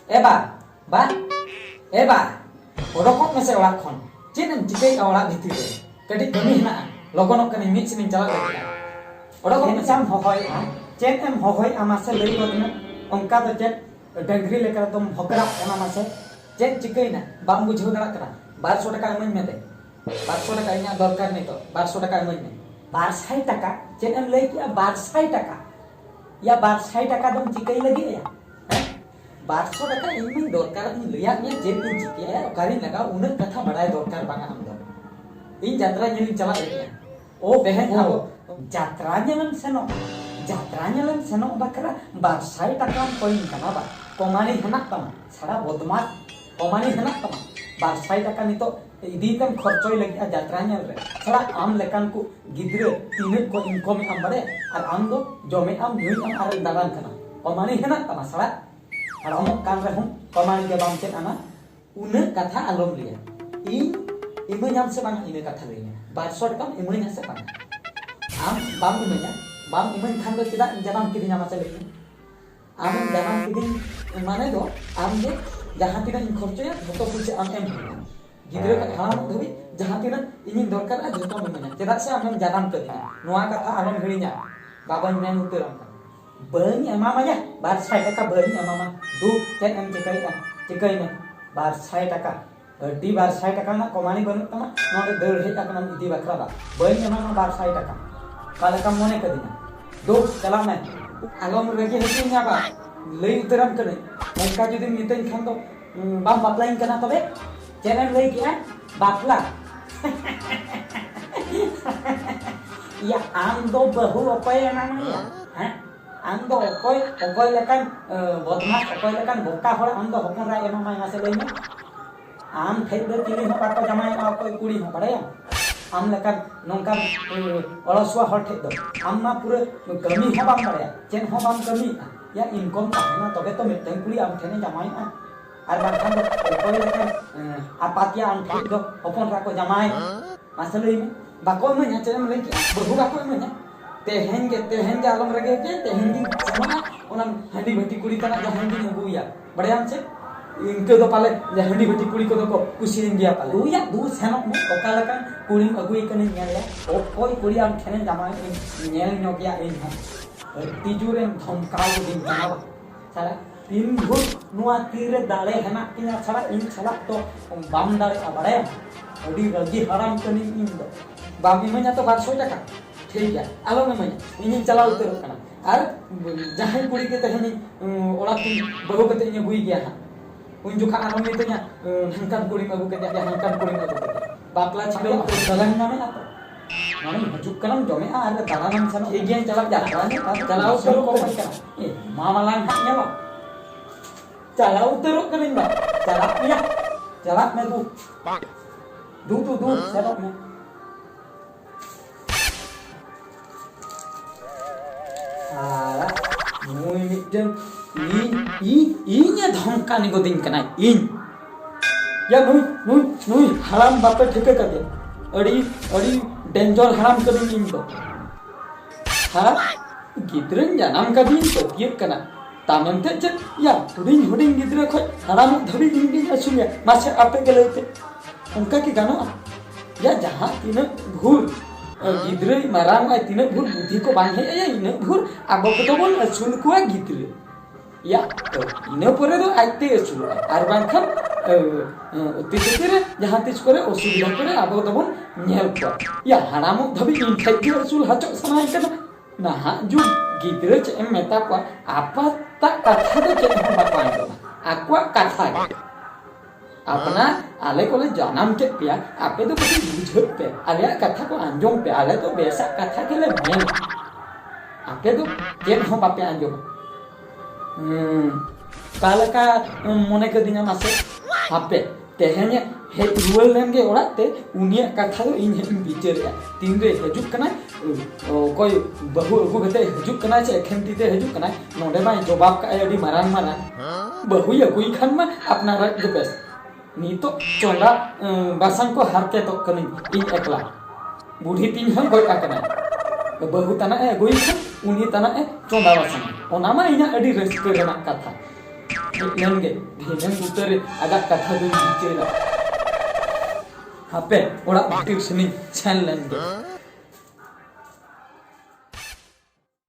एबा बा एबा ओडोकक में से ओड़ा खन चेन एम चिकई ओड़ा भितर रे कडी कमी हना लगनक कनी मिट सिन चला लगे ओडोकक में साम होय चेन एम होय आमा से लई बदने onka तो चेन डंगरी लेकर तुम भकरा एमा मासे चेन चिकई ना बाम बुझो दड़ा करा 1200 টাকা এমন মেতে 1200 টাকা ইনা দরকার নেই তো 1200 টাকা এমন মে 1200 টাকা चेन एम लई किया 1200 টাকা या 1200 টাকা तुम चिकई लगी या 1200 টাকা এমন দরকার इन लिया ने चेन इन चिकई गाड़ी लगा उन कथा बड़ाय दरकार बांगा हम दो इन यात्रा नेलिन चला लेके ओ बहन अब यात्रा नेलन सेनो बकरा 1200 টাকা कोइन कना बा कोमानी हना तमा छड़ा बदमाश कोमानी हना तमा 1200 টাকা नितो इदीतम खर्चोय लगी यात्रा नेल रे छड़ा आम लेकान को गिद्रे तीने को इनकम आम बड़े और आम दो जमे आम न्यूई आम आर दालान कना कोमानी हना तमा छड़ा और हम कान रे हम कोमानी के बाम चेत आना उन कथा आलम लिया इन इमो नाम से बांगा इन कथा लेने 1200 টাকা इमो नाम से बांगा आम बाम इमोnya बाम इमो खान दो चेदा जनाम किदिन आमा चले आम जनाम किदिन माने दो आम जे जहां तिना इन खर्चया जतो कुछ आम एम गिद्रे का हाम धबी जहां तिना इन दरकार आ जतो इमोnya चेदा से आम जनाम कदिन नोआ कथा आलम हिड़िया बाबा मेन उतरम बनी एमामाया 1200 টাকা बनी एमामा दु चेन एम चिकई में 1200 টাকা डी 1200 টাকা ना कोमानी बनु तमा नोडे दड़ हे टाका इदी बखरा बा बनी एमामा 1200 টাকা काले का मोने कदिना दो चला में आगम रेगे हेतिnya बा लई उतरम करे उनका जदि मितन खान दो बाम बापलाइन कना तबे चैनल लई किया बापला या आम दो बहु अपाय एमामा हैं आम दो अकोय लेकान बदमाश अकोय लेकान बोका हर आम दो हपन रा एमामा मासे लई में आम फेक दो तिली हो पाको जमाय अकोय कुड़ी हो बड़े आम लेकान नोंका अलसुआ हर ठेक दो आमा पूरे कमी हो बाम बड़े चेन हो बाम कमी या इनकम ताहेना तबे तो मिटन कुड़ी आम ठेने जमाय आर बाखान दो अकोय लेकान आपातिया आम ठेक दो हपन रा को जमाय मासे लई में बाको में चेन लई के बहु बाको में तेहेन के आलम रगे के तेहेन दिन समा ओना हंडी भटी कुड़ी तना जहां दिन बुया बड़े हम से इनके दो पाले जे हंडी भटी कुड़ी को दो कुसी गया पाले दुया दू सेनो में ओका लका कुड़ी अगुई कने नेले ओ कोई कुड़ी आम ठने जमा नेल नो गया इन हम तिजुरे धमकाव दिन तना सारा तीन भूल नुआ तीरे दाले हना किना छड़ा इन छड़ा तो बाम दाले बड़े अडी रगी हराम कनी इन दो बामी में तो 1200 টাকা ठीक है आलो में मैं इन चला उतर कना और जहां कुड़ी के तहनी ओला की बहु कते इन बुई गया हा उन जुखा आरो में तया हंकान कुड़ी में अगु के हंकान कुड़ी में अगु के बापला छिले दलन ना में तो माने हजुक कलम जमे आ अरे दलन सन ठीक है चला जा चलाओ करो को कना ए मामा लान हanya लो चला उतर करिन बा चला में दू सेरो में आरा मुई मिटन इnya धमकानी को दिन कना इन या नुई हराम बाप ठेके कदे अड़ी डेंजर हराम कदिन इन तो हा गिद्रन जानम कदिन तो ये कना तामनते च या हुडिंग गिद्र खय हराम धबी दिन असुलिया मासे आपे के लेते उनका की गानो या जहां तीन भूल गिद्रे माराम आय तीन भूल बुद्धि को बांधे या इन भूल आबो को तो बोल असुल को गिद्रे या इन परे दो आइते असुल आर बांखन तितिरे जहां तिस करे असुविधा करे आबो तो बोल नेल को या हराम धबी इन खाइते असुल हचो सनाय कना ना जो गिद्रे च एम मेता को आपा ता कथा दो चे हम बापान दो आक्वा कथा अपना आले को ले जानम के पिया आपे तो कुछ बुझो पे आले कथा को अंजोम पे आले तो बेसा कथा के ले मेन आपे तो केन हो बापे अंजोम काला का मने के दिना मासे आपे तेहेने हे रुल लेंगे ओराते उनिया कथा दो इन बिचर तीन रे हजुक कना कोई बहु अगु गते हजुक कना से एखेंती ते हजुक कना नोडे मा जवाब का एडी मारान बहु अगुई खान मा अपना रख दो बेस नी तो चोला बासन को हारके तो कनी इन एकला बूढ़ी तीन हम गय आकना बहु तना ए गई उनी तना ए चोंदा बासन ओना मा इना अडी रस्के रना कथा लेंगे धीनन उतरे आगा कथा दो बिचेरा हापे ओड़ा भीतर सनी छान लेंगे